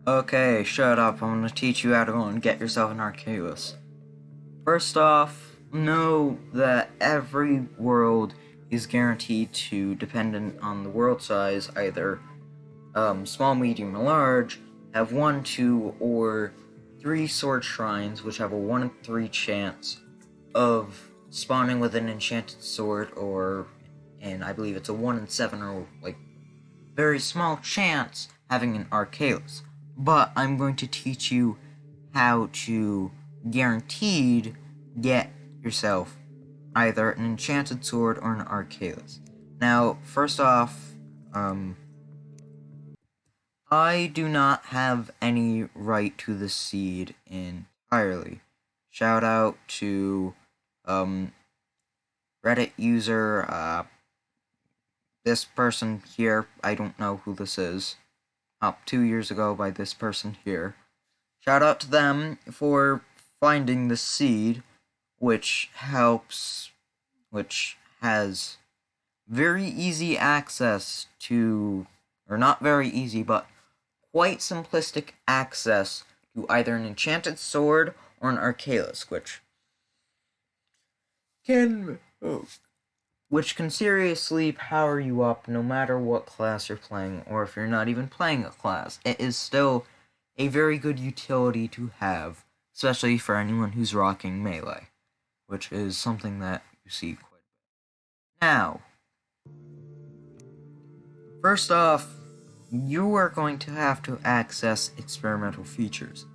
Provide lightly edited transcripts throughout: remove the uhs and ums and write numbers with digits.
Okay, shut up. I'm gonna teach you how to go and get yourself an Arkailas. First off, know that every world is guaranteed to, dependent on the world size, either small, medium, or large, have 1, 2, or 3 sword shrines, which have a 1 in 3 chance of spawning with an enchanted sword, and I believe it's a 1 in 7, or very small chance having an Arkailas. But I'm going to teach you how to guaranteed get yourself either an enchanted sword or an Arkailas. Now, first off, I do not have any right to the seed entirely. Shout out to Reddit user this person here. I don't know who this is. Up 2 years ago by this person here. Shout out to them for finding the seed, which has very easy access to, or not very easy, but quite simplistic access to either an enchanted sword or an Arkailas, which can seriously power you up no matter what class you're playing, or if you're not even playing a class. It is still a very good utility to have, especially for anyone who's rocking melee, which is something that you see quite a bit. Now, first off, you are going to have to access experimental features.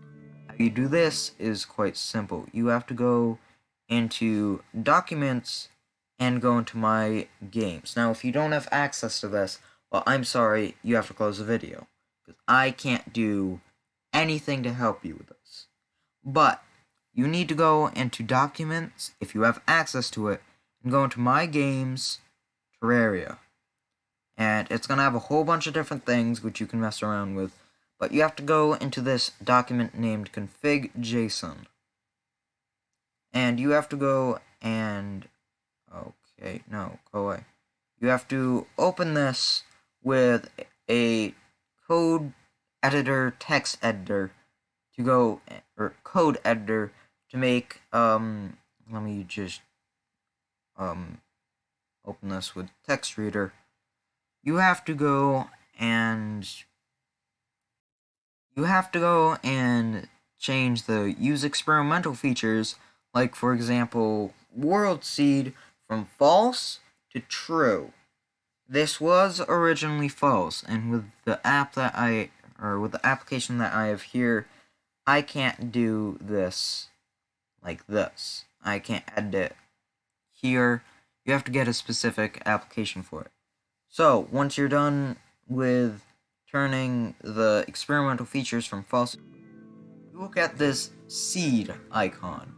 How you do this is quite simple. You have to go into Documents and go into My Games. Now, if you don't have access to this, well, I'm sorry, you have to close the video, because I can't do anything to help you with this. But you need to go into Documents, if you have access to it, and go into My Games, Terraria. And it's going to have a whole bunch of different things which you can mess around with, but you have to go into this document named config.json. And you have to go and... Okay, no, go away. You have to open this with a code editor, text editor, to go, or code editor, to make, let me just, open this with text reader. You have to go and change the use experimental features, like for example, world seed from false to true. This was originally false, and with the application that I have here, I can't do this like this. I can't edit it here. You have to get a specific application for it. So, once you're done with turning the experimental features from false, you will get this seed icon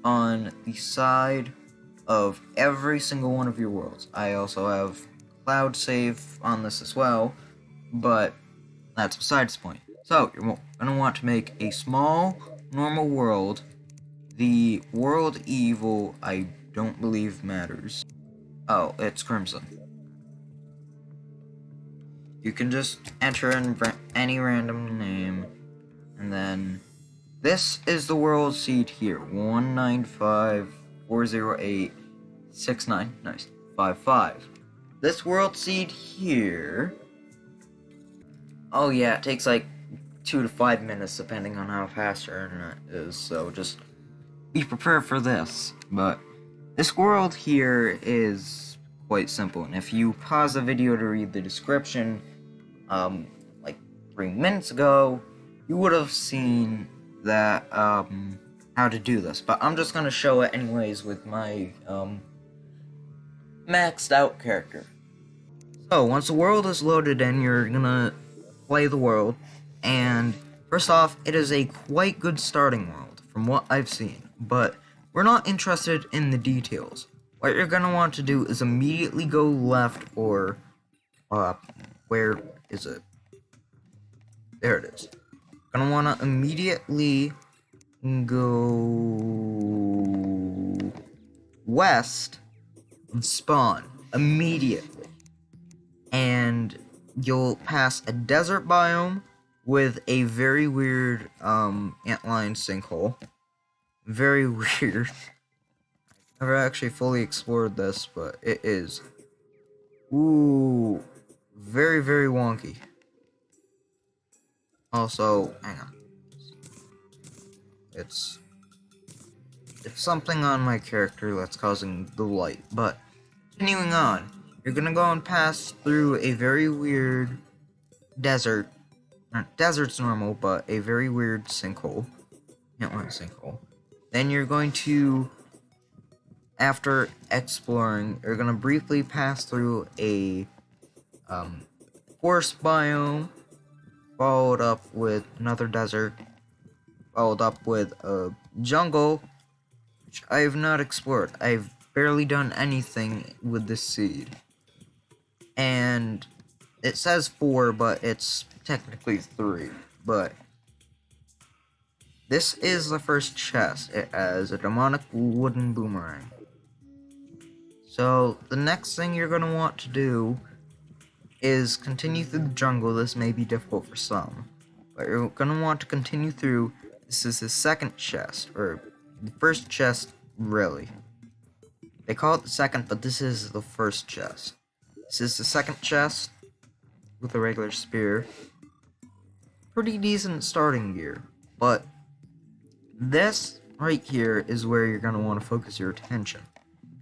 on the side of every single one of your worlds. I also have cloud save on this as well, but that's besides the point. So, you're going to want to make a small, normal world. The world evil, I don't believe matters. Oh, it's Crimson. You can just enter in any random name, and then this is the world seed here, 19540869555. This world seed here, oh yeah, it takes like 2 to 5 minutes depending on how fast your internet is, so just be prepared for this. But this world here is quite simple, and if you pause the video to read the description, like 3 minutes ago, you would have seen that, how to do this, but I'm just gonna show it anyways with my, maxed out character. So, once the world is loaded in, you're gonna play the world, and first off, it is a quite good starting world, from what I've seen, but we're not interested in the details. What you're gonna want to do is immediately go left, or, where is it? There it is. Gonna wanna immediately go west and spawn immediately. And you'll pass a desert biome, with a very weird antline sinkhole. Very weird. I've never actually fully explored this, but it is. Ooh, very, very wonky. Also, hang on. It's something on my character that's causing the light, but continuing on, you're gonna go and pass through a very weird desert. Not desert's normal, but a very weird sinkhole. Antline sinkhole. Then you're going to, after exploring, you're gonna briefly pass through a forest biome, followed up with another desert, followed up with a jungle, which I have not explored. I've barely done anything with this seed. And it says 4, but it's technically 3. But this is the first chest. It has a demonic wooden boomerang. So the next thing you're going to want to do is continue through the jungle. This may be difficult for some, but you're going to want to continue through. This is the second chest, or the first chest, really. They call it the second, but this is the first chest. This is the second chest with a regular spear. Pretty decent starting gear, but this right here is where you're going to want to focus your attention.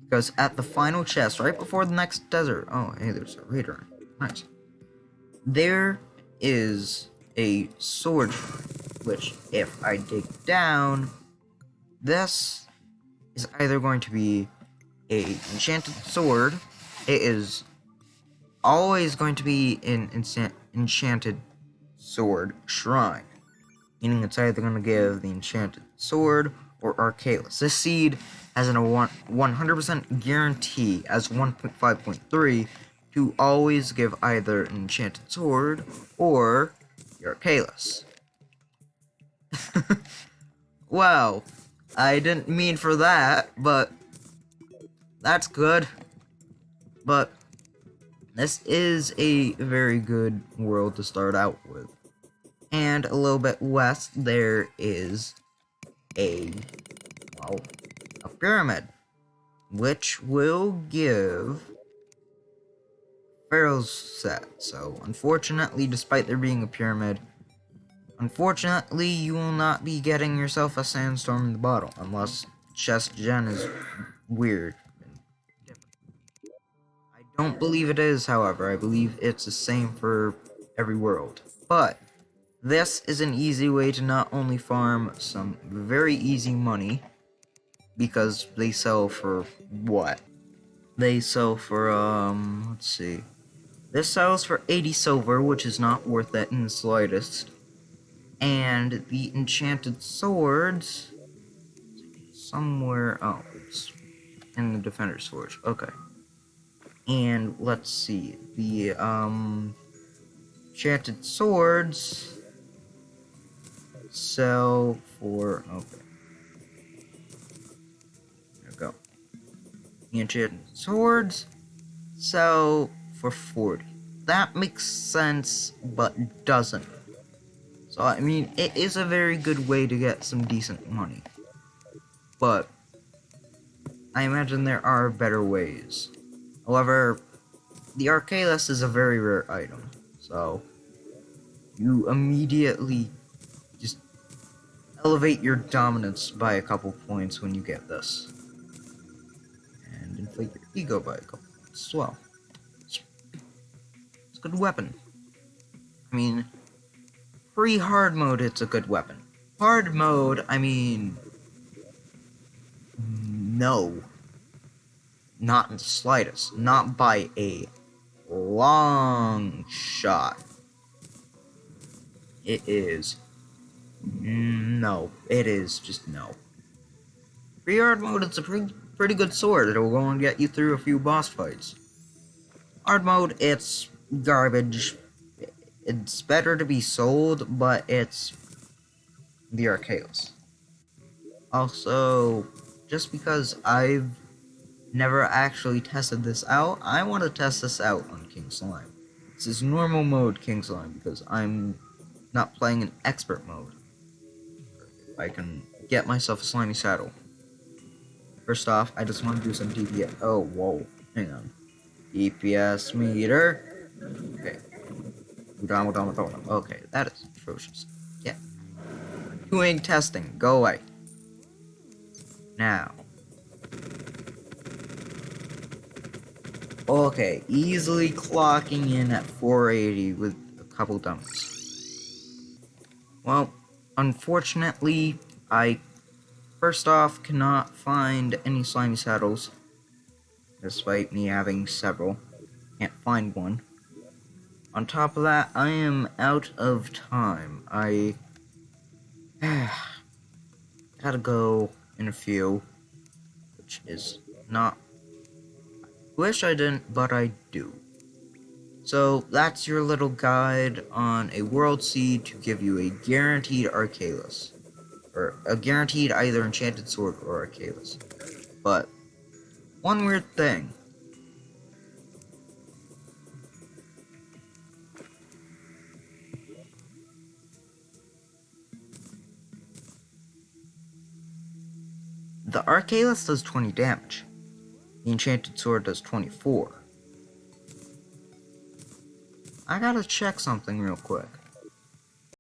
Because at the final chest, right before the next desert, oh, hey, there's a raider. Nice. There is a sword, which if I dig down, this is either going to be a enchanted sword. It is always going to be an enchanted sword shrine, meaning it's either going to give the enchanted sword or Arkailas. This seed has a 100% guarantee as 1.5.3 to always give either an enchanted sword or your Arkailas. Wow, I didn't mean for that, but that's good. But this is a very good world to start out with. And a little bit west, there is a pyramid, which will give Pharaoh's set. So, unfortunately, despite there being a pyramid, unfortunately, you will not be getting yourself a sandstorm in the bottle, unless chest gen is weird. I don't believe it is, however. I believe it's the same for every world. But this is an easy way to not only farm some very easy money, because they sell for what? They sell for, let's see. This sells for 80 silver, which is not worth it in the slightest. And the enchanted swords, somewhere, oh, it's in the defender's forge, okay. And let's see, the, enchanted swords sell for, okay. There we go. The enchanted swords sell for 40. That makes sense, but doesn't. So, I mean, it is a very good way to get some decent money. But I imagine there are better ways. However, the Arkailas is a very rare item. So, you immediately just elevate your dominance by a couple points when you get this. And inflate your ego by a couple points as well. It's a good weapon. I mean, pre-hard mode, it's a good weapon. Hard mode, I mean, no. Not in the slightest. Not by a long shot. It is. No. It is just no. Pre-hard mode, it's a pretty good sword. It'll go and get you through a few boss fights. Hard mode, it's garbage. It's better to be sold, but it's the Arkailas. Also, just because I've never actually tested this out, I want to test this out on King Slime. This is normal mode King Slime, because I'm not playing in expert mode. I can get myself a slimy saddle. First off, I just want to do some DPS. Oh, whoa. Hang on. DPS meter. Okay. Okay, that is atrocious. Yeah. Doing testing. Go away. Now. Okay, easily clocking in at 480 with a couple dummies. Well, unfortunately, I first off cannot find any slimy saddles, despite me having several. Can't find one. On top of that, I am out of time. I gotta go in a few, which is not... Wish I didn't, but I do. So that's your little guide on a world seed to give you a guaranteed Arkailas. Or a guaranteed either Enchanted Sword or Arkailas. But one weird thing. The Arkailas does 20 damage. The Enchanted Sword does 24. I gotta check something real quick.